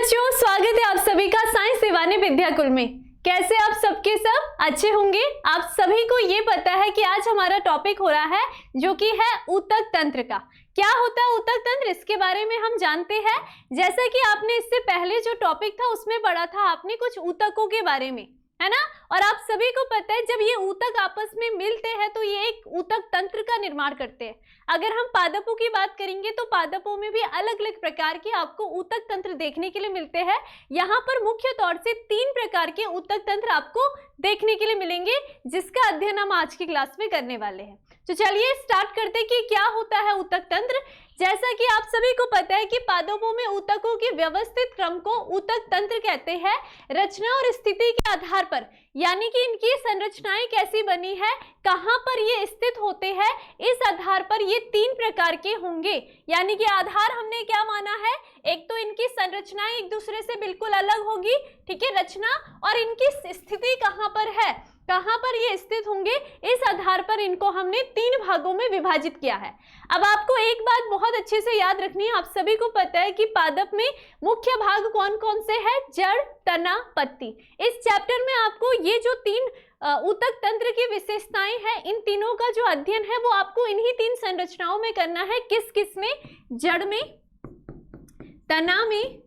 बच्चों, स्वागत है आप सभी का साइंस दीवानी विद्याकुल में। कैसे आप सबके सब अच्छे होंगे। आप सभी को ये पता है कि आज हमारा टॉपिक हो रहा है जो कि है ऊतक तंत्र का। क्या होता है ऊतक तंत्र, इसके बारे में हम जानते हैं। जैसा कि आपने इससे पहले जो टॉपिक था उसमें पढ़ा था आपने कुछ ऊतकों के बारे में, है ना। और आप सभी को पता है जब ये ऊतक आपस में मिलते हैं तो ये एक ऊतक तंत्र का निर्माण करते हैं। अगर हम पादपों की बात करेंगे तो पादपों में भी अलग अलग प्रकार के आपको ऊतक तंत्र देखने के लिए मिलते हैं। यहाँ पर मुख्य तौर से 3 प्रकार के ऊतक तंत्र आपको देखने के लिए मिलेंगे, जिसका अध्ययन हम आज की क्लास में करने वाले हैं। तो चलिए स्टार्ट करते हैं कि क्या होता है ऊतक तंत्र। जैसा कि आप सभी को पता है कि पादपों में ऊतकों के व्यवस्थित क्रम को ऊतक तंत्र कहते हैं। रचना और स्थिति के आधार पर, यानी कि इनकी संरचनाएं कैसी बनी है, कहां पर ये स्थित होते हैं, इस आधार पर ये 3 प्रकार के होंगे। यानी कि आधार हमने क्या माना है, एक तो इनकी संरचनाएं एक दूसरे से बिल्कुल अलग होगी, ठीक है, रचना, और इनकी स्थिति कहां पर है, कहां पर ये स्थित होंगे, इस आधार पर इनको हमने 3 भागों में विभाजित किया है। अब आपको एक बात बहुत अच्छे से याद रखनी है। आप सभी को पता है कि पादप में मुख्य भाग कौन कौन से हैं, जड़, तना, पत्ती। इस चैप्टर में आपको ये जो 3 ऊतक तंत्र की विशेषताएं हैं, इन तीनों का जो अध्ययन है वो आपको इन्हीं 3 संरचनाओं में करना है। किस किस में, जड़ में, तना में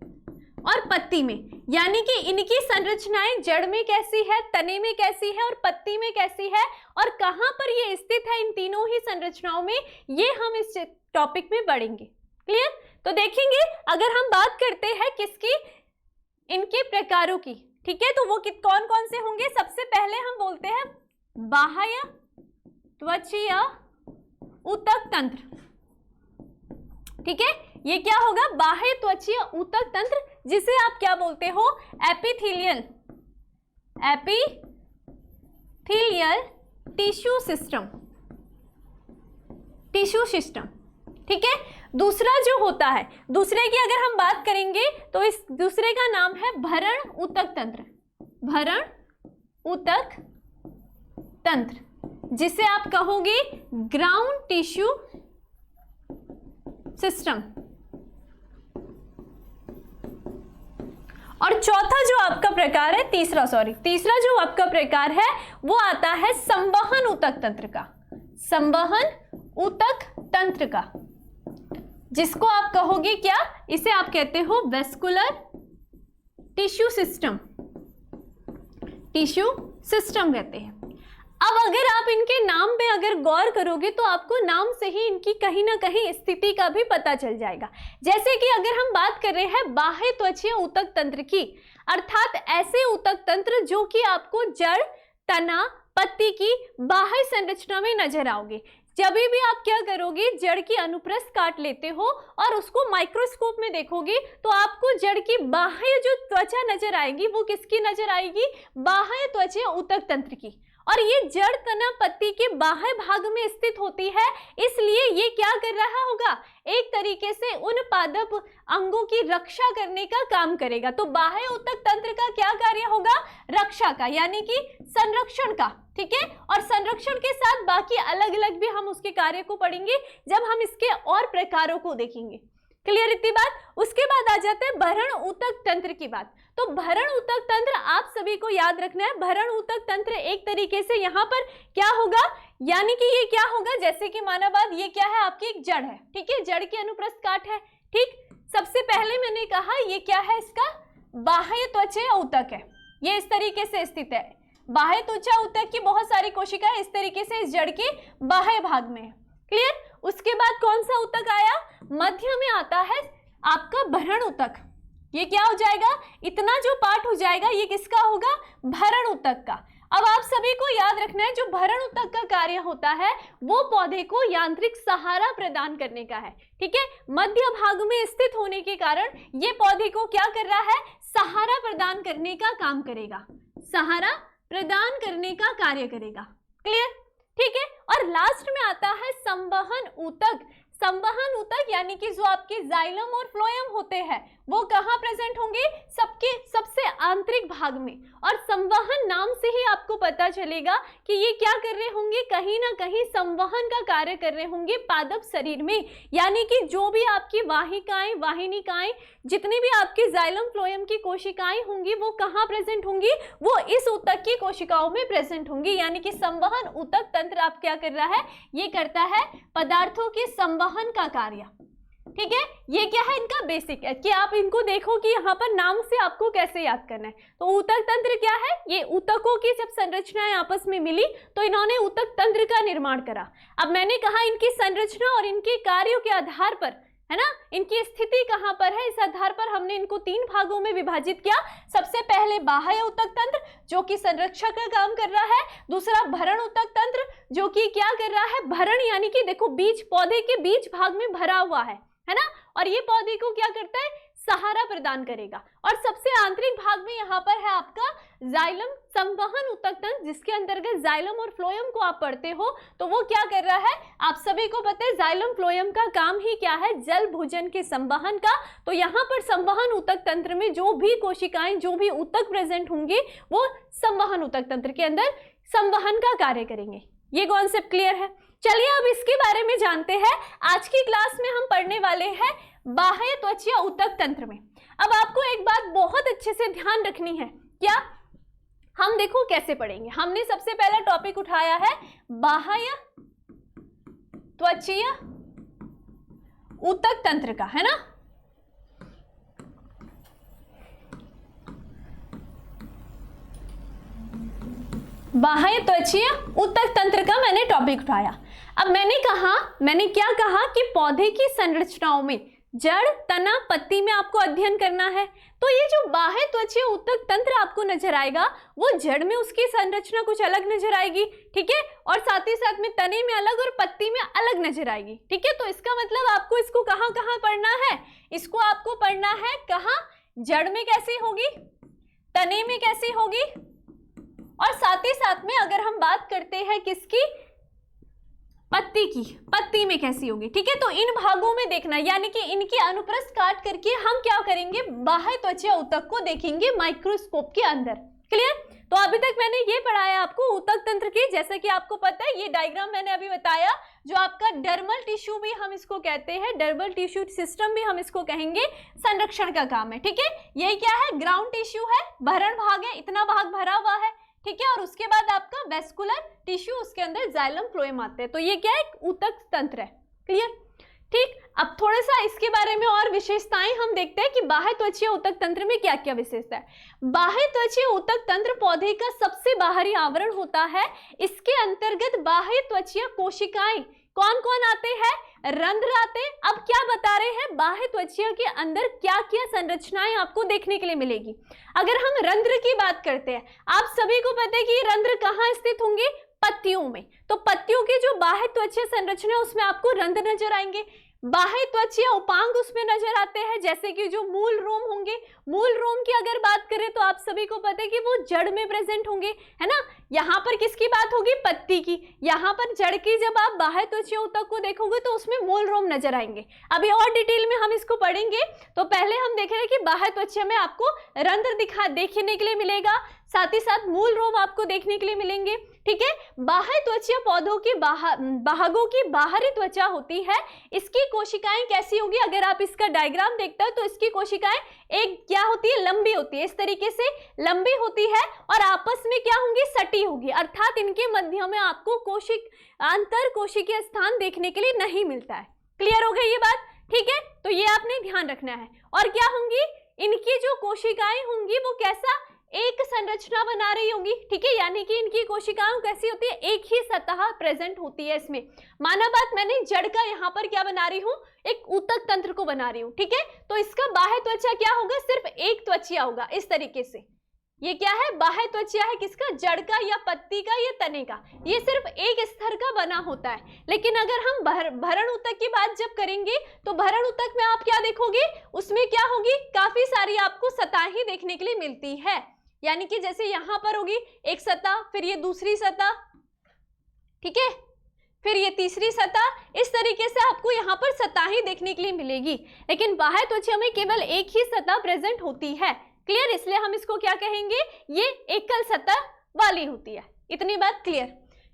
और पत्ती में। यानी कि इनकी संरचनाएं जड़ में कैसी है, तने में कैसी है और पत्ती में कैसी है, और कहां पर ये स्थित है, इन तीनों ही संरचनाओं में, ये हम इस टॉपिक में पढ़ेंगे। क्लियर। तो देखेंगे, अगर हम बात करते हैं किसकी, इनके प्रकारों की, ठीक है, तो वो कौन कौन से होंगे। सबसे पहले हम बोलते हैं बाह्य त्वचीय ऊतक तंत्र, ठीक है। ये क्या होगा, बाह्य त्वचीय ऊतक तंत्र, जिसे आप क्या बोलते हो, एपिथेलियल टिश्यू सिस्टम, ठीक है। दूसरा जो होता है, दूसरे की अगर हम बात करेंगे तो इस दूसरे का नाम है भरण ऊतक तंत्र, भरण ऊतक तंत्र, जिसे आप कहोगे ग्राउंड टिश्यू सिस्टम। और चौथा जो आपका प्रकार है, तीसरा जो आपका प्रकार है वो आता है संवहन ऊतक तंत्र का, संवहन ऊतक तंत्र का, जिसको आप कहोगे क्या, इसे आप कहते हो वेस्कुलर टिश्यू सिस्टम कहते हैं। अब अगर आप इनके नाम पे अगर गौर करोगे तो आपको नाम से ही इनकी कहीं ना कहीं स्थिति का भी पता चल जाएगा। जैसे कि अगर हम बात कर रहे हैं बाह्य त्वचीय ऊतक तंत्र की, अर्थात ऐसे ऊतक तंत्र जो कि आपको जड़, तना, पत्ती की बाह्य संरचना में नजर आओगे। जब भी आप क्या करोगे, जड़ की अनुप्रस्थ काट लेते हो और उसको माइक्रोस्कोप में देखोगे तो आपको जड़ की बाह्य जो त्वचा नजर आएगी वो किसकी नजर आएगी, बाह्य त्वचीय ऊतक तंत्र की। और ये जड़, तना, पत्ती के बाह्य भाग में स्थित होती है, इसलिए ये क्या कर रहा होगा, एक तरीके से उन पादप अंगों की रक्षा करने का काम करेगा। तो बाह्य ऊतक तंत्र का क्या कार्य होगा, रक्षा का, यानी कि संरक्षण का, ठीक है। और संरक्षण के साथ बाकी अलग अलग भी हम उसके कार्य को पढ़ेंगे जब हम इसके और प्रकारों को देखेंगे। क्लियर इतनी बात। उसके बाद आ जाते हैं भरण ऊतक तंत्र की बात। तो भरण ऊतक तंत्र आप सभी को याद रखना है। भरण ऊतक तंत्र एक तरीके से यहाँ पर क्या होगा, यानी कि ये क्या होगा, जैसे कि माना बात, ये क्या है, आपकी एक जड़ है, ठीक है, जड़ की अनुप्रस्थ काट है, ठीक। सबसे पहले मैंने कहा ये क्या है, इसका बाह्य त्वचीय ऊतक है, ये इस तरीके से स्थित है। बाह्य त्वचा ऊतक की बहुत सारी कोशिकाएं इस तरीके से इस जड़ के बाह्य भाग में है। क्लियर। उसके बाद कौन सा ऊतक आया, मध्य में आता है आपका भरण ऊतक। ये क्या हो जाएगा, इतना जो पार्ट हो जाएगा ये किसका होगा, भरण ऊतक का। अब आप सभी को याद रखना है, जो भरण ऊतक का कार्य होता है वो पौधे को यांत्रिक सहारा प्रदान करने का है, ठीक है। मध्य भाग में स्थित होने के कारण ये पौधे को क्या कर रहा है, सहारा प्रदान करने का काम करेगा, सहारा प्रदान करने का कार्य करेगा। क्लियर, ठीक है। और लास्ट में आता है संवहन ऊतक। संवहन ऊतक यानी कि जो आपके जाइलम और फ्लोएम होते हैं वो कहाँ प्रेजेंट होंगे? सबके सबसे आंतरिक भाग में। और संवहन नाम से ही आपको पता चलेगा कि ये क्या कर रहे होंगे, कहीं ना कहीं संवहन का कार्य कर रहे होंगे पादप शरीर में। यानी कि जो भी आपकी वाहिकाएं, वाहिनिकाएं, जितनी भी आपकी जाइलम फ्लोएम की कोशिकाएं होंगी वो कहाँ प्रेजेंट होंगी? वो इस ऊतक की कोशिकाओं में प्रेजेंट होंगी। यानी कि संवहन ऊतक तंत्र आप क्या कर रहा है? ये करता है पदार्थों के संवहन का कार्य। ठीक है, ये क्या है? इनका बेसिक है कि आप इनको देखो कि यहाँ पर नाम से आपको कैसे याद करना है। तो ऊतक तंत्र क्या है? ये ऊतकों की जब संरचनाएं आपस में मिली तो इन्होंने ऊतक तंत्र का निर्माण करा। अब मैंने कहा इनकी संरचना और इनके कार्यों के आधार पर, है ना, इनकी स्थिति कहाँ पर है, इस आधार पर हमने इनको 3 भागों में विभाजित किया। सबसे पहले बाह्य ऊतक तंत्र जो कि संरक्षक का काम कर रहा है। दूसरा भरण ऊतक तंत्र जो कि क्या कर रहा है? भरण यानी कि देखो बीज, पौधे के बीज भाग में भरा हुआ है ना, और ये पौधे को क्या करता है? सहारा प्रदान करेगा। और सबसे आंतरिक भाग में यहाँ पर है आपका जाइलम, संवहन ऊतक तंत्र, जिसके अंतर्गत जाइलम और फ्लोएम को आप पढ़ते हो। तो वो क्या कर रहा है? आप सभी को पता है जाइलम फ्लोएम का काम ही क्या है? जल भोजन के संवहन का। तो यहाँ पर संवहन ऊतक तंत्र में जो भी कोशिकाएं, जो भी ऊतक प्रेजेंट होंगे वो संवहन ऊतक तंत्र के अंदर संवहन का कार्य करेंगे। ये कॉन्सेप्ट क्लियर है? चलिए अब इसके बारे में जानते हैं। आज की क्लास में हम पढ़ने वाले हैं बाह्य त्वचीय ऊतक तंत्र में। अब आपको एक बात बहुत अच्छे से ध्यान रखनी है। क्या? हम देखो कैसे पढ़ेंगे। हमने सबसे पहला टॉपिक उठाया है बाह्य त्वचीय ऊतक तंत्र का, है ना। बाह्य त्वचीय ऊतक तंत्र का मैंने टॉपिक उठाया। अब मैंने क्या कहा कि पौधे की संरचनाओं में जड़, तना, पत्ती में आपको अध्ययन करना है। तो ये जो बाह्य त्वचीय ऊतक तंत्र आपको नजर आएगा वो जड़ में उसकी संरचना कुछ अलग नजर आएगी, ठीक है, और साथ ही साथ में तने में अलग और पत्ती में अलग नजर आएगी, ठीक है। तो इसका मतलब आपको इसको कहाँ कहाँ पढ़ना है? इसको आपको पढ़ना है कहाँ? जड़ में कैसी होगी, तने में कैसी होगी, और साथ ही साथ में अगर हम बात करते हैं किसकी? पत्ती की, पत्ती में कैसी होगी, ठीक है। तो इन भागों में देखना, यानी कि इनकी अनुप्रस्थ काट करके हम क्या करेंगे? बाह्य त्वचीय ऊतक को देखेंगे माइक्रोस्कोप के अंदर। क्लियर? तो अभी तक मैंने ये पढ़ाया आपको ऊतक तंत्र की। जैसे कि आपको पता है ये डायग्राम मैंने अभी बताया, जो आपका डर्मल टिश्यू भी हम इसको कहते हैं, डर्मल टिश्यू सिस्टम भी हम इसको कहेंगे, संरक्षण का काम है, ठीक है। ये क्या है? ग्राउंड टिश्यू है, भरण भाग है, इतना भाग भरा हुआ है, ठीक है। और उसके बाद आपका वेस्कुलर टिश्यू, उसके अंदर जाइलम फ्लोएम आते हैं। तो ये क्या है? ऊतक तंत्र है। क्लियर? ठीक। अब थोड़ा सा इसके बारे में और विशेषताएं हम देखते हैं कि बाह्य त्वचीय ऊतक तंत्र में क्या क्या विशेषता है। बाह्य त्वचीय ऊतक तंत्र पौधे का सबसे बाहरी आवरण होता है। इसके अंतर्गत बाह्य त्वचीय कोशिकाएं कौन कौन आते हैं? रंध्र आते हैं। अब क्या बता रहे हैं? बाह्य त्वचीय के अंदर क्या क्या संरचनाएं आपको देखने के लिए मिलेगी। अगर हम रंध्र की बात करते हैं, आप सभी को पता है कि रंध्र कहाँ स्थित होंगे? पत्तियों में। तो पत्तियों की जो बाह्य त्वचीय संरचना है उसमें आपको रंध्र नजर आएंगे। बाह्य त्वचीय उपांग उसमें नजर आते हैं, जैसे कि जो मूल रोम होंगे। मूल रोम की अगर बात करें तो आप सभी को पता है कि वो जड़ में प्रेजेंट होंगे, है ना। यहाँ पर किसकी बात होगी? पत्ती की। यहाँ पर जड़ की जब आप बाह्य त्वचीय ऊतक को देखोगे तो उसमें मूल रोम नजर आएंगे। अभी और डिटेल में हम इसको पढ़ेंगे। तो पहले हम देख रहे हैं कि बाह्य त्वचीय में आपको रंध्र देखने के लिए मिलेगा, साथ ही साथ मूल रोम आपको देखने के लिए मिलेंगे, ठीक है। बाह्य त्वचीय पौधों की भागों की बाहरी त्वचा होती है। इसकी कोशिकाएं कैसी होगी? अगर आप इसका डायग्राम देखते हो तो इसकी कोशिकाएं एक क्या होती है? लंबी होती है, इस तरीके से लंबी होती है, और आपस में क्या होंगी? सटी होगी, अर्थात इनके मध्य में आपको अंतर कोशिकीय स्थान देखने के लिए नहीं मिलता है। क्लियर हो गई ये बात? ठीक है। तो ये आपने ध्यान रखना है। और क्या होंगी? इनकी जो कोशिकाएं होंगी वो कैसा? एक संरचना बना रही होंगी, ठीक है। यानी कि इनकी कोशिकाएं कैसी होती है? एक ही सतह प्रेजेंट होती है इसमें। माना बात, मैंने जड़ का यहाँ पर क्या बना रही हूँ? एक ऊतक तंत्र को बना रही हूँ, ठीक है। तो इसका बाह्य त्वचा क्या होगा? सिर्फ एक त्वचीय होगा, इस तरीके से। ये क्या है? बाह्य त्वचा है किसका? जड़ का, या पत्ती का, या तने का। ये सिर्फ एक स्तर का बना होता है। लेकिन अगर हम भरण ऊतक की बात जब करेंगे तो भरण ऊतक में आप क्या देखोगे? उसमें क्या होगी? काफी सारी आपको सतहें देखने के लिए मिलती है। यानी कि जैसे यहां पर होगी एक सतह, फिर ये दूसरी सतह, ठीक है, फिर ये तीसरी सतह, इस तरीके से आपको यहाँ पर सतहें देखने के लिए मिलेगी। लेकिन बाह्य त्वचा में केवल एक ही सतह प्रेजेंट होती है। क्लियर? इसलिए हम इसको क्या कहेंगे, ये एकल सतह वाली होती है। इतनी बात क्लियर?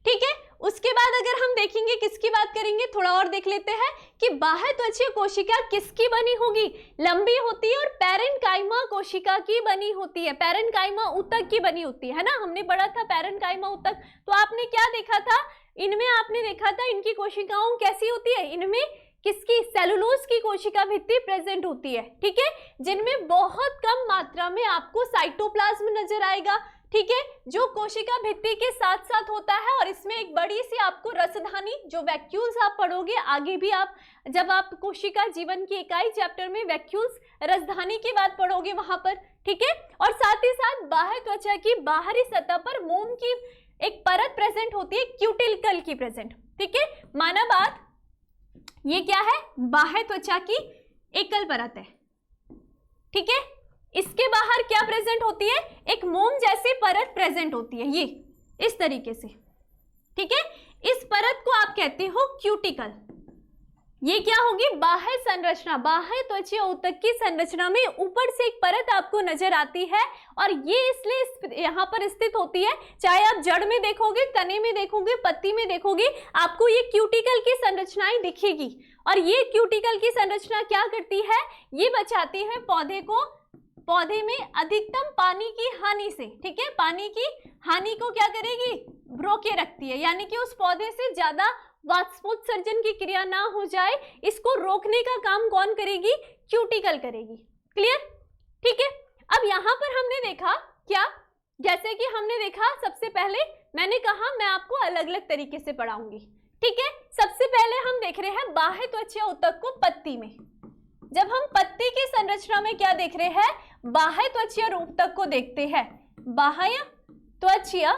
ठीक है। उसके बाद अगर हम देखेंगे, किसकी बात करेंगे, थोड़ा और देख लेते हैं कि बाह्य त्वचीय कोशिका किसकी बनी होगी, लंबी होती है और पैरेन्काइमा कोशिका की बनी होती है, पैरेन्काइमा ऊतक की बनी होती है ना। हमने पढ़ा था पैरेन्काइमा ऊतक, तो आपने क्या देखा था, इनमें आपने देखा था इनकी कोशिकाओं कैसी होती है, इनमें किसकी, सेलुलोज की कोशिका भित्ति प्रेजेंट होती है। ठीक है, जिनमें बहुत कम मात्रा में आपको साइटोप्लाज्म नजर आएगा। ठीक है, जो कोशिका भित्ति के साथ साथ होता है, और इसमें एक बड़ी सी आपको रसधानी, जो वैक्यूल्स आप पढ़ोगे आगे भी, आप जब आप कोशिका जीवन की इकाई चैप्टर में वैक्यूल्स रसधानी की बात पढ़ोगे वहां पर। ठीक है, और साथ ही साथ बाह्य त्वचा की बाहरी सतह पर मोम की एक परत प्रेजेंट होती है, क्यूटिकल की प्रेजेंट। ठीक है, माना बात, ये क्या है, बाह्य त्वचा की एकल परत है। ठीक है, इसके बाहर क्या प्रेजेंट होती है, एक मोम जैसी परत प्रेजेंट होती है, ये इस तरीके से। ठीक है, इस परत को आप कहते हो क्यूटिकल। ये क्या होगी, बाह्य संरचना, बाह्य त्वचीय ऊतक की संरचना में ऊपर से एक परत आपको नजर आती है, और ये इसलिए यहाँ पर स्थित होती है, चाहे आप जड़ में देखोगे, तने में देखोगे, पत्ती में देखोगे, आपको ये क्यूटिकल की संरचनाएं दिखेगी। और ये क्यूटिकल की संरचना क्या करती है, ये बचाती है पौधे में अधिकतम पानी की हानि से। ठीक है, पानी की हानि को क्या करेगी, रोके रखती है, यानी कि उस पौधे से ज्यादा वाष्पोत्सर्जन की क्रिया ना हो जाए, इसको रोकने का काम कौन करेगी, क्यूटिकल करेगी। क्लियर? ठीक है, अब यहां पर हमने देखा क्या, जैसे कि हमने देखा, सबसे पहले मैंने कहा मैं आपको अलग अलग तरीके से पढ़ाऊंगी। ठीक है, सबसे पहले हम देख रहे हैं बाह्य त्वचीय ऊतक को पत्ती में। जब हम पत्ती की संरचना में क्या देख रहे हैं, बाह्य त्वचीय ऊतक को देखते हैं, बाह्य त्वचीय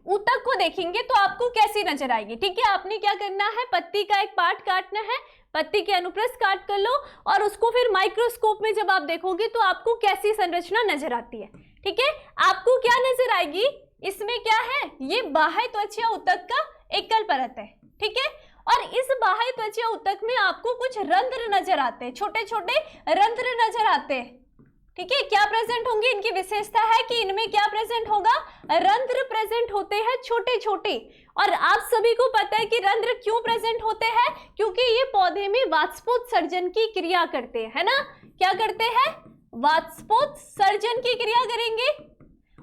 ऊतक को देखेंगे तो आपको कैसी नजर आएगी। ठीक है, आपने क्या करना है, पत्ती का एक पार्ट काटना है, पत्ती के अनुप्रस्थ काट कर लो, और उसको फिर माइक्रोस्कोप में जब आप देखोगे तो आपको कैसी संरचना नजर आती है। ठीक है, आपको क्या नजर आएगी, इसमें क्या है, ये बाह्य त्वचीय ऊतक का एकल परत है। ठीक है, और इस बाह्य त्वचीय ऊतक में आपको कुछ रंध्र नजर आते हैं, छोटे छोटे रंध्र नजर आते हैं। ठीक है, क्या प्रेजेंट होंगे, इनकी विशेषता है कि इनमें क्या प्रेजेंट होगा, रंध्र प्रेजेंट होते हैं छोटे छोटे। और आप सभी को पता है कि रंध्र क्यों प्रेजेंट होते हैं, क्योंकि ये पौधे में वाष्पोत्सर्जन की क्रिया करते हैं, है ना। क्या करते हैं, वाष्पोत्सर्जन की क्रिया करेंगे,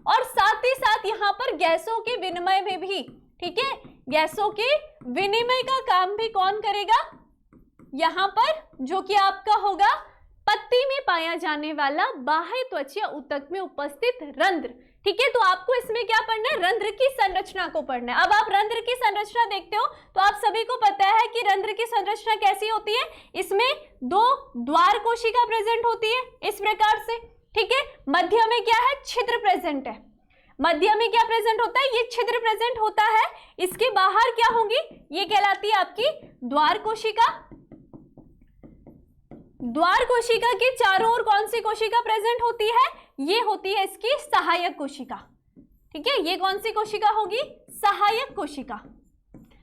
और साथ ही साथ यहाँ पर गैसों के विनिमय में भी। ठीक है, गैसों के विनिमय का काम भी कौन करेगा, यहाँ पर जो कि आपका होगा पत्ती में पाया जाने वाला बाह्य त्वचीय ऊतक में उपस्थित रंध्र। ठीक है, तो आपको इसमें क्या पढ़ना है, रंध्र की संरचना को पढ़ना है। अब आप रंध्र की संरचना देखते हो तो आप सभी को पता है कि रंध्र की संरचना कैसी होती है, इसमें दो द्वार कोशिका प्रेजेंट होती है इस प्रकार से। ठीक है, मध्य में क्या है, छिद्र प्रेजेंट है, मध्य में क्या प्रेजेंट होता है, ये छिद्र प्रेजेंट होता है। इसके बाहर क्या होंगी, ये कहलाती है आपकी द्वार कोशिका। द्वार कोशिका के चारों ओर कौन सी कोशिका प्रेजेंट होती है, ये होती है इसकी सहायक कोशिका। ठीक है, ये कौन सी कोशिका होगी, सहायक कोशिका।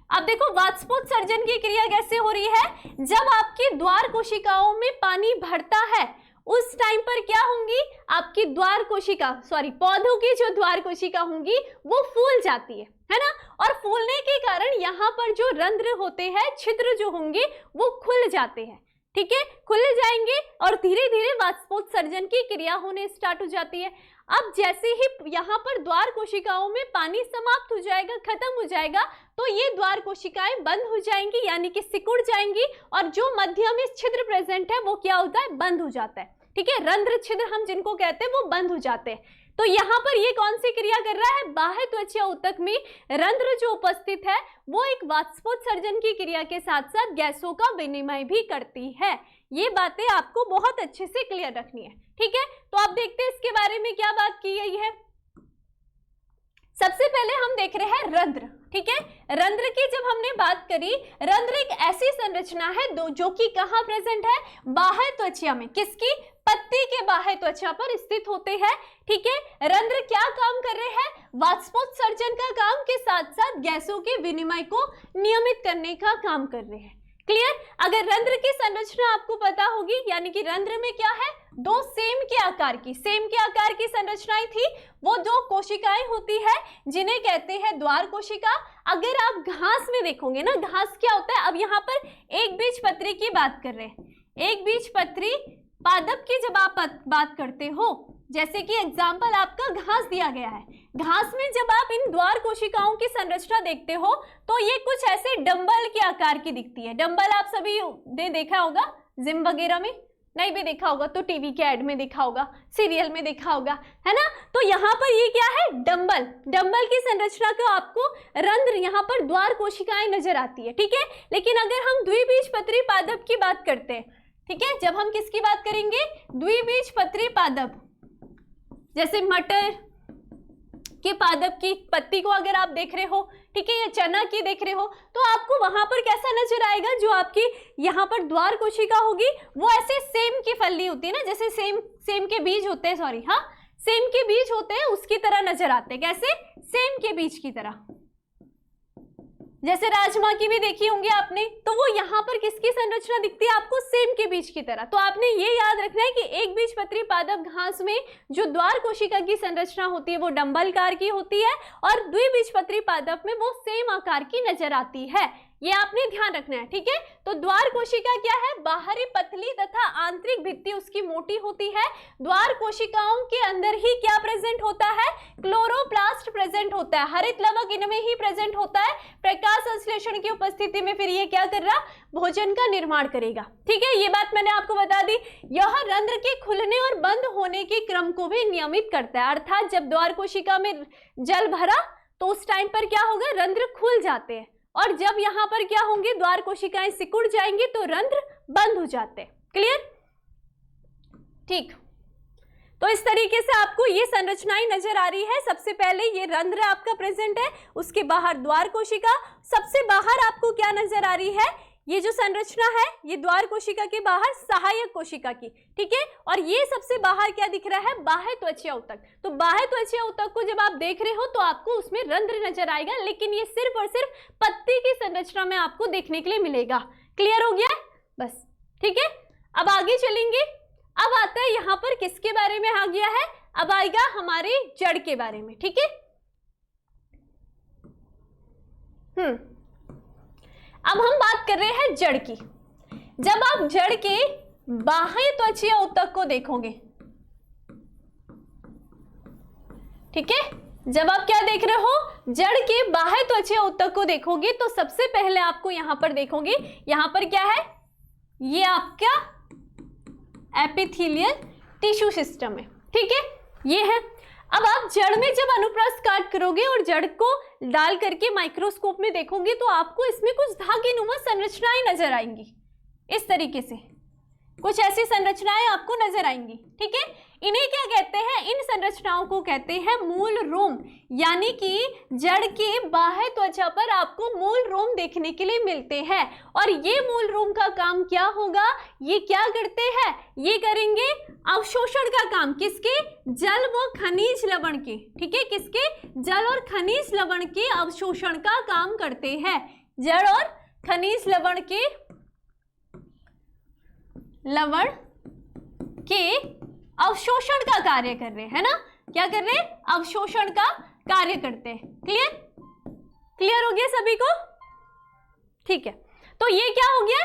अब देखो वाष्पोत्सर्जन की क्रिया कैसे हो रही है, जब आपकी द्वार कोशिकाओं में पानी भरता है उस टाइम पर क्या होंगी, आपकी द्वार कोशिका, पौधों की जो द्वार कोशिका होंगी वो फूल जाती है ना। और फूलने के कारण यहाँ पर जो रंध्र होते हैं, छिद्र जो होंगे वो खुल जाते हैं। ठीक है, खुल जाएंगे और धीरे धीरे वाष्पोत्सर्जन की क्रिया होने स्टार्ट हो जाती है। अब जैसे ही यहाँ पर द्वार कोशिकाओं में पानी समाप्त हो जाएगा, खत्म हो जाएगा, तो ये द्वार कोशिकाएं बंद हो जाएंगी, यानी कि सिकुड़ जाएंगी, और जो मध्य में छिद्र प्रेजेंट है वो क्या होता है, बंद हो जाता है। ठीक है, रंध्र छिद्र हम जिनको कहते हैं वो बंद हो जाते हैं। तो यहाँ पर ये कौन सी क्रिया कर रहा है, बाह्य त्वचीय ऊतक में रंध्र जो उपस्थित है वो एक वाष्पोत्सर्जन की क्रिया के साथ साथ गैसों का विनिमय भी करती है। ये बातें आपको बहुत अच्छे से क्लियर रखनी है। ठीक है, तो आप देखते हैं इसके बारे में क्या बात की गई है। सबसे पहले हम देख रहे हैं रंध्र। ठीक है, रंध्र की जब हमने बात करी, रंध्र एक ऐसी संरचना है जो कि कहाँ प्रेजेंट है, बाह्य त्वचा में। किसकी, पत्ती के बाह्य त्वचा पर स्थित होते हैं। ठीक है, रंध्र क्या काम कर रहे हैं? वाष्पोत्सर्जन का काम के साथ साथ गैसों के विनिमय को नियमित करने का काम कर रहे हैं। क्लियर? अगर रंध्र की संरचना आपको पता होगी, यानी कि रंध्र में क्या है, दो सेम के आकार की संरचनाएं थी, वो दो कोशिकाएं होती है जिन्हें कहते हैं द्वार कोशिका। अगर आप घास में देखोगे ना, घास क्या होता है, अब यहाँ पर एक बीजपत्री की बात कर रहे हैं। एक बीजपत्री पादप की जब आप बात करते हो, जैसे कि एग्जाम्पल आपका घास दिया गया है, घास में जब आप इन द्वार कोशिकाओं की संरचना देखते हो तो ये कुछ ऐसे डंबल के आकार की दिखती है। डंबल आप सभी ने देखा होगा जिम वगैरह में, नहीं भी देखा होगा तो टीवी के ऐड में देखा होगा, सीरियल में देखा होगा, है ना। तो यहाँ पर ये क्या है, डंबल की संरचना को आपको रंध्र, यहाँ पर द्वार कोशिकाएं नजर आती है। ठीक है, लेकिन अगर हम द्विबीजपत्री पादप की बात करते हैं, ठीक है, जब हम किसकी बात करेंगे, द्विबीजपत्री पादप, जैसे मटर के पादप की पत्ती को अगर आप देख रहे हो, ठीक है, या चना की देख रहे हो, तो आपको वहां पर कैसा नजर आएगा, जो आपकी यहाँ पर द्वार कोशिका होगी वो ऐसे सेम की फली होती है ना, जैसे सेम के बीज होते हैं, सॉरी, हाँ, सेम के बीज होते हैं, उसकी तरह नजर आते हैं। कैसे? सेम के बीज की तरह। जैसे राजमा की भी देखी होंगी आपने, तो वो यहाँ पर किसकी संरचना दिखती है आपको, सेम के बीज की तरह। तो आपने ये याद रखना है कि एक बीजपत्री पादप घास में जो द्वार कोशिका की संरचना होती है वो डंबलकार की होती है, और द्विबीजपत्री पादप में वो सेम आकार की नजर आती है। ये आपने ध्यान रखना है। ठीक है, तो द्वार कोशिका क्या है, बाहरी पतली तथा आंतरिक भित्ति उसकी मोटी होती है। द्वार कोशिकाओं के अंदर ही क्या प्रेजेंट होता है, क्लोरोप्लास्ट प्रेजेंट होता है, हरित लवक इनमें ही प्रेजेंट होता है। प्रकाश संश्लेषण की उपस्थिति में फिर ये क्या कर रहा, भोजन का निर्माण करेगा। ठीक है, ये बात मैंने आपको बता दी। यह रंध्र के खुलने और बंद होने के क्रम को भी नियमित करता है, अर्थात जब द्वार कोशिका में जल भरा तो उस टाइम पर क्या होगा, रंध्र खुल जाते हैं, और जब यहाँ पर क्या होंगे, द्वार कोशिकाएं सिकुड़ जाएंगी तो रंध्र बंद हो जाते हैं। क्लियर? ठीक, तो इस तरीके से आपको ये संरचनाएं नजर आ रही है। सबसे पहले ये रंध्र आपका प्रेजेंट है, उसके बाहर द्वार कोशिका, सबसे बाहर आपको क्या नजर आ रही है, ये जो संरचना है ये द्वार कोशिका के बाहर सहायक कोशिका की। ठीक है, और ये सबसे बाहर क्या दिख रहा है, बाह्य त्वचीय ऊतक। तो बाह्य त्वचीय ऊतक को जब आप देख रहे हो तो आपको उसमें रंध्र नजर आएगा, लेकिन ये सिर्फ और सिर्फ पत्ती की संरचना में आपको देखने के लिए मिलेगा। क्लियर हो गया? बस, ठीक है, अब आगे चलेंगे। अब आता है यहाँ पर किसके बारे में आ गया है, अब आएगा हमारे जड़ के बारे में। ठीक है, अब हम बात कर रहे हैं जड़ की। जब आप जड़ के बाह्य त्वचीय ऊतक को देखोगे, ठीक है, जब आप क्या देख रहे हो, जड़ के बाह्य त्वचीय ऊतक को देखोगे तो सबसे पहले आपको यहां पर देखोगे, यहां पर क्या है, ये आपका एपिथेलियल टिश्यू सिस्टम है। ठीक है, ये है। अब आप जड़ में जब अनुप्रस्थ काट करोगे और जड़ को डाल करके माइक्रोस्कोप में देखोगे तो आपको इसमें कुछ धागेनुमा संरचनाएं नजर आएंगी। इस तरीके से कुछ ऐसी संरचनाएं आपको नजर आएंगी। ठीक है, इन्हें क्या कहते हैं, इन संरचनाओं को कहते हैं मूल रोम, यानी कि जड़ के बाह्य त्वचा पर आपको मूल रोम देखने के लिए मिलते हैं। और ये मूल रोम का काम क्या होगा, ये क्या करते हैं, ये करेंगे अवशोषण का काम, किसके, जल व खनिज लवण के। ठीक है, किसके, जल और खनिज लवण के अवशोषण का काम करते हैं। जल और खनिज लवण के अवशोषण का कार्य कर रहे हैं ना, क्या कर रहे हैं, अवशोषण का कार्य करते हैं। क्लियर हो गया सभी को? ठीक है, तो ये क्या हो गया,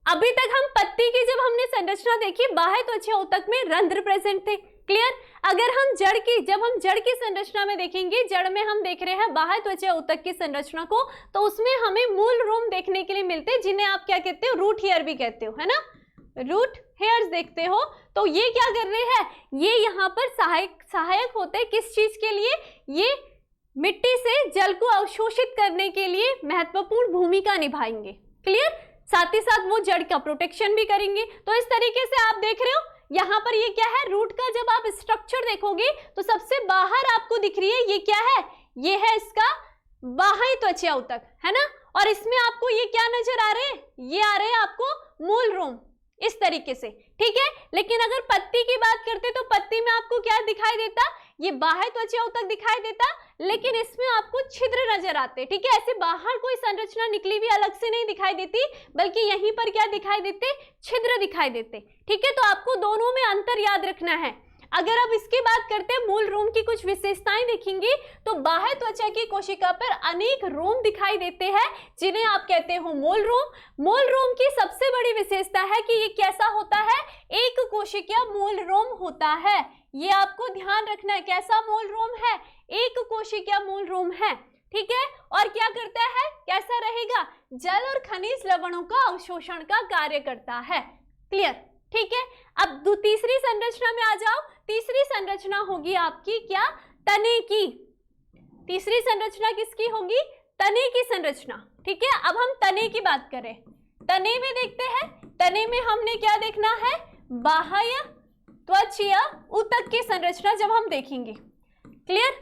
अभी तक हम पत्ती की जब हमने संरचना देखी, बाह्य त्वचीय ऊतक में रंध्र प्रेजेंट थे। क्लियर? अगर हम जब हम जड़ की संरचना में देखेंगे, जड़ में हम देख रहे हैं बाह्य त्वचीय ऊतक की संरचना को, तो उसमें हमें मूल रोम देखने के लिए मिलते हैं, जिन्हें आप क्या कहते हो, रूट हेयर भी कहते हो, है ना, रूट हेयर्स देखते हो। तो ये क्या कर रहे हैं, ये यहाँ पर सहायक होते हैं, किस चीज के लिए, ये मिट्टी से जल को अवशोषित करने के लिए महत्वपूर्ण भूमिका निभाएंगे। क्लियर? साथ ही साथ वो जड़ का प्रोटेक्शन भी करेंगे। तो इस तरीके से आप देख रहे हो, यहाँ पर ये क्या है, रूट का जब आप स्ट्रक्चर देखोगे तो सबसे बाहर आपको दिख रही है, ये क्या है, ये है इसका बाह्य त्वचीय ऊतक, है ना, और इसमें आपको ये क्या नजर आ रहे हैं, ये आ रहे हैं आपको मूल रोम। इस तरीके से ठीक है। लेकिन अगर पत्ती की बात करते तो पत्ती में आपको क्या दिखाई देता, ये बाह्य त्वचा ऊतक दिखाई देता, लेकिन इसमें आपको छिद्र नजर आते। ठीक है, ऐसे बाहर कोई संरचना निकली हुई अलग से नहीं दिखाई देती, बल्कि यहीं पर क्या दिखाई देते, छिद्र दिखाई देते। ठीक है, तो आपको दोनों में अंतर याद रखना है। अगर अब इसकी बात करते हैं, मूल रोम की कुछ विशेषताएं देखेंगे तो बाह्य त्वचा की कोशिका पर अनेक रोम दिखाई देते हैं, जिन्हें आप कहते हो मूल रोम। मूल रोम की सबसे बड़ी विशेषता है कि ये कैसा होता है, एक कोशिकीय मूल रोम होता है। ये आपको ध्यान रखना है, कैसा मूल रोम है, एक कोशिकीय मूल रोम है। ठीक है, और क्या करता है, कैसा रहेगा, जल और खनिज लवणों का अवशोषण का कार्य करता है। क्लियर, ठीक है। अब तीसरी संरचना में आ जाओ। तीसरी संरचना होगी आपकी क्या, तने की। तीसरी संरचना किसकी होगी, तने की संरचना। ठीक है, अब हम तने की बात करें, तने में देखते हैं, तने में हमने क्या देखना है, बाह्य त्वचीय ऊतक की संरचना जब हम देखेंगे। क्लियर,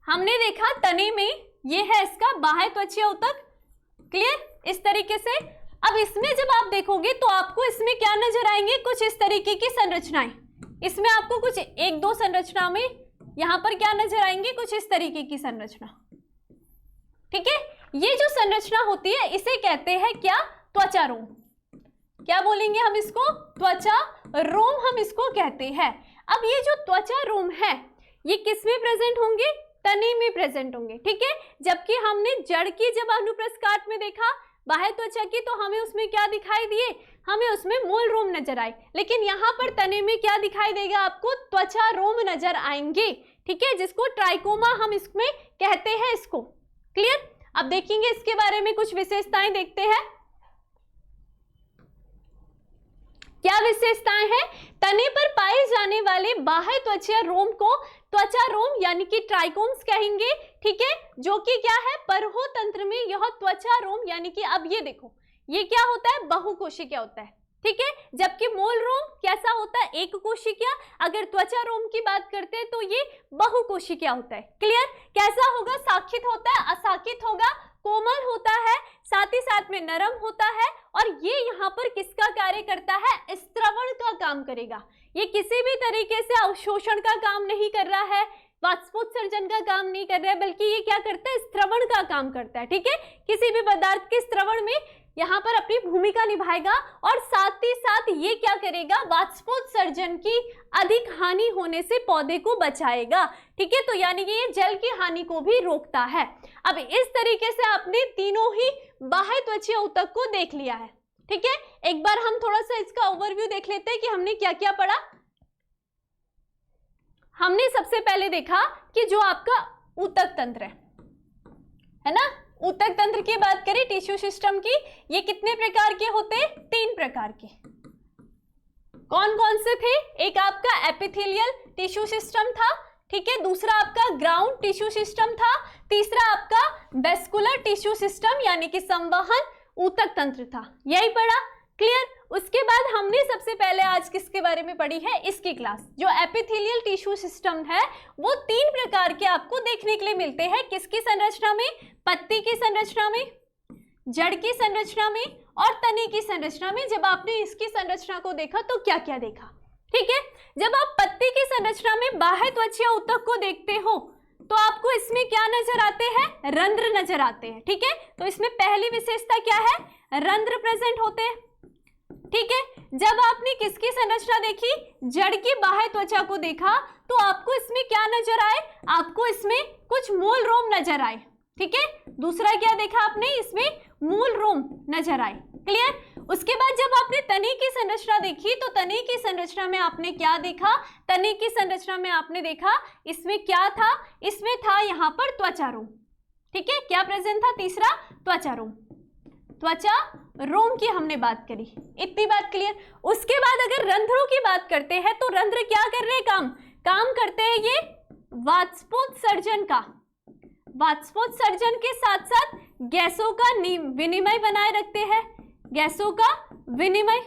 हमने देखा तने में ये है इसका बाह्य त्वचीय ऊतक। क्लियर, इस तरीके से। अब इसमें जब आप देखोगे तो आपको इसमें क्या नजर आएंगे, कुछ इस तरीके की संरचनाएं। इसमें आपको कुछ एक दो संरचना में यहां पर क्या नजर आएंगे, कुछ इस तरीके की संरचना। ठीक है, ये जो संरचना होती है इसे कहते हैं क्या, त्वचा रोम। क्या बोलेंगे हम इसको, त्वचा रोम हम इसको कहते हैं। अब ये जो त्वचा रोम है ये किस में प्रेजेंट होंगे, तने में प्रेजेंट होंगे। ठीक है, जबकि हमने जड़ की जब अनुप्रस्थ काट में देखा बाह्य त्वचा की, तो हमें उसमें क्या दिखाई दिए, हमें उसमें मूल रोम नजर आए। लेकिन यहाँ पर तने में क्या दिखाई देगा आपको, त्वचा रोम नजर आएंगे। ठीक है, जिसको ट्राइकोमा हम इसमें कहते हैं इसको। क्लियर, अब देखेंगे इसके बारे में कुछ विशेषताएं देखते हैं। क्या विशेषताएं हैं, तने पर पाए जाने वाले बाह्य त्वचीय रोम को त्वचा रोम यानी कि ट्राइकोम्स कहेंगे। ठीक है, जो कि क्या है, परहो तंत्र में यह त्वचा रोम यानी कि अब ये देखो ये क्या होता है, बहुकोशिकीय होता है। ठीक है, जबकि मूल रोम कैसा होता है, एक कोशिकीय। अगर त्वचा रोम की बात करते हैं तो ये बहुकोशिकीय होता है। क्लियर, कैसा होगा, साखित होता है, असाखित होगा, कोमल होता है, साथ ही साथ में नरम होता है। और ये यहाँ पर किसका कार्य करता है, स्त्रवण का काम करेगा। ये किसी भी तरीके से अवशोषण का काम नहीं कर रहा है, वाष्पोत्सर्जन का काम नहीं कर रहा है, बल्कि ये क्या करता है, स्त्रवण का काम करता है। ठीक है, किसी भी पदार्थ के स्त्रवण में यहाँ पर अपनी भूमिका निभाएगा और साथ ही साथ ये क्या करेगा, वाष्पोत्सर्जन की अधिक हानि होने से पौधे को बचाएगा। ठीक है, तो यानी कि ये जल की हानि को भी रोकता है। अब इस तरीके से आपने तीनों ही बाह्य त्वचीय ऊतक को देख लिया है। ठीक है, एक बार हम थोड़ा सा इसका ओवरव्यू देख लेते हैं कि हमने क्या क्या पढ़ा। हमने सबसे पहले देखा कि जो आपका ऊतक तंत्र है ना, ऊतक तंत्र की बात करें टिश्यू सिस्टम की, ये कितने प्रकार के होते हैं, 3 प्रकार के। कौन कौन से थे, एक आपका एपिथेलियल टिश्यू सिस्टम था। ठीक है, दूसरा आपका ग्राउंड टिश्यू सिस्टम था, तीसरा आपका वेस्कुलर टिश्यू सिस्टम यानी कि संवहन ऊतक तंत्र था। यही पढ़ा। क्लियर, उसके बाद हमने सबसे पहले आज किसके बारे में पढ़ी है, इसकी क्लास। जो एपिथेलियल टिश्यू सिस्टम है वो 3 प्रकार के आपको देखने के लिए मिलते हैं। किसकी संरचना में, पत्ती की संरचना में, जड़ की संरचना में और तने की संरचना में। जब आपने इसकी संरचना को देखा तो क्या क्या देखा। ठीक है, जब आप पत्ती की संरचना में बाह्य त्वचीय ऊतक को देखते हो तो आपको इसमें क्या नजर आते हैं, रंध्र नजर आते हैं। ठीक है, तो इसमें पहली विशेषता क्या है, रंध्र प्रेजेंट होते हैं। ठीक है, जब आपने किसकी संरचना देखी, जड़ की बाह्य त्वचा को देखा तो आपको इसमें क्या नजर आए, आपको इसमें कुछ मूल रोम नजर आए। ठीक है, दूसरा क्या देखा आपने, इसमें मूल रोम नजर आए। क्लियर, उसके बाद जब आपने तने की संरचना देखी तो तने की संरचना में आपने क्या देखा, तने की संरचना में आपने देखा इसमें क्या था, इसमें था यहाँ पर त्वचा रोम। ठीक है, क्या प्रेजेंट था, तीसरा त्वचा रोम। त्वचा रोम की हमने बात करी, इतनी बात क्लियर। उसके बाद अगर रंध्रों की बात करते हैं तो रंध्र क्या कर रहे हैं, काम करते हैं ये वाष्पोत्सर्जन का, वाष्पोत्सर्जन के साथ साथ गैसों का विनिमय बनाए रखते हैं, गैसों का विनिमय।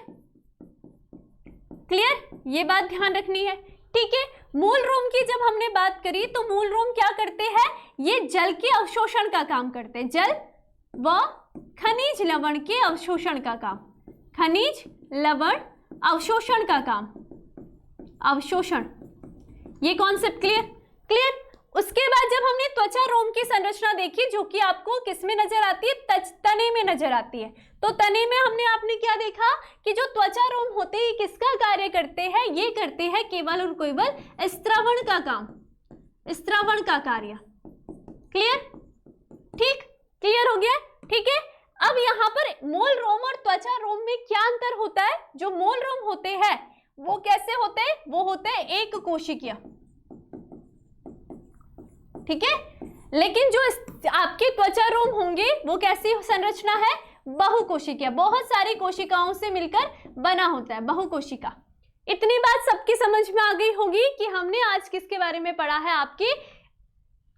क्लियर, ये बात ध्यान रखनी है। ठीक है, मूल रोम की जब हमने बात करी तो मूल रोम क्या करते हैं, ये जल के अवशोषण का काम करते हैं, जल व खनिज लवण के अवशोषण का काम, खनिज लवण अवशोषण का काम, अवशोषण, ये कॉन्सेप्ट क्लियर? क्लियर। उसके बाद जब हमने त्वचा रोम की संरचना देखी जो कि आपको किस में नजर आती है, तने में नजर आती है। तो तने में आपने क्या देखा कि जो त्वचा रोम होते हैं किसका कार्य करते हैं, ये करते हैं केवल और केवल स्त्रावण का काम, स्त्रावण का कार्य। क्लियर? ठीक, क्लियर हो गया? ठीक है। अब यहाँ पर मोल रोम और त्वचा रोम में क्या अंतर होता है? जो मोल रोम होते हैं वो कैसे होते हैं? वो होते हैं एक कोशिकीय, ठीक है। लेकिन जो आपके त्वचा रोम होंगे वो कैसी संरचना है? बहुकोशिकीय, बहुत सारी कोशिकाओं से मिलकर बना होता है, बहुकोशिका। इतनी बात सबकी समझ में आ गई होगी कि हमने आज किसके बारे में पढ़ा है, आपके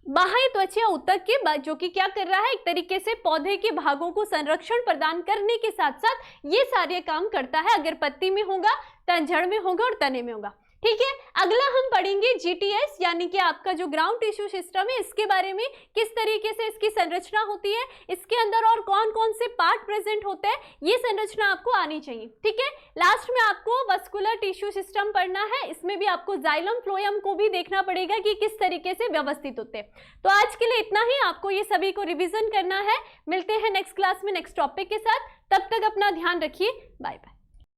बाह्य त्वचा ऊतक के, जो कि क्या कर रहा है, एक तरीके से पौधे के भागों को संरक्षण प्रदान करने के साथ साथ ये सारे काम करता है। अगर पत्ती में होगा, जड़ में होगा और तने में होगा। ठीक है। अगला हम पढ़ेंगे जीटीएस, यानी कि आपका जो ग्राउंड टिश्यू सिस्टम है, इसके बारे में किस तरीके से इसकी संरचना होती है, इसके अंदर और कौन कौन से पार्ट प्रेजेंट होते हैं, ये संरचना आपको आनी चाहिए। ठीक है। लास्ट में आपको वस्कुलर टिश्यू सिस्टम पढ़ना है, इसमें भी आपको जाइलम फ्लोएम को भी देखना पड़ेगा कि किस तरीके से व्यवस्थित होते हैं। तो आज के लिए इतना ही, आपको ये सभी को रिविजन करना है। मिलते हैं नेक्स्ट क्लास में नेक्स्ट टॉपिक के साथ, तब तक अपना ध्यान रखिए। Bye bye.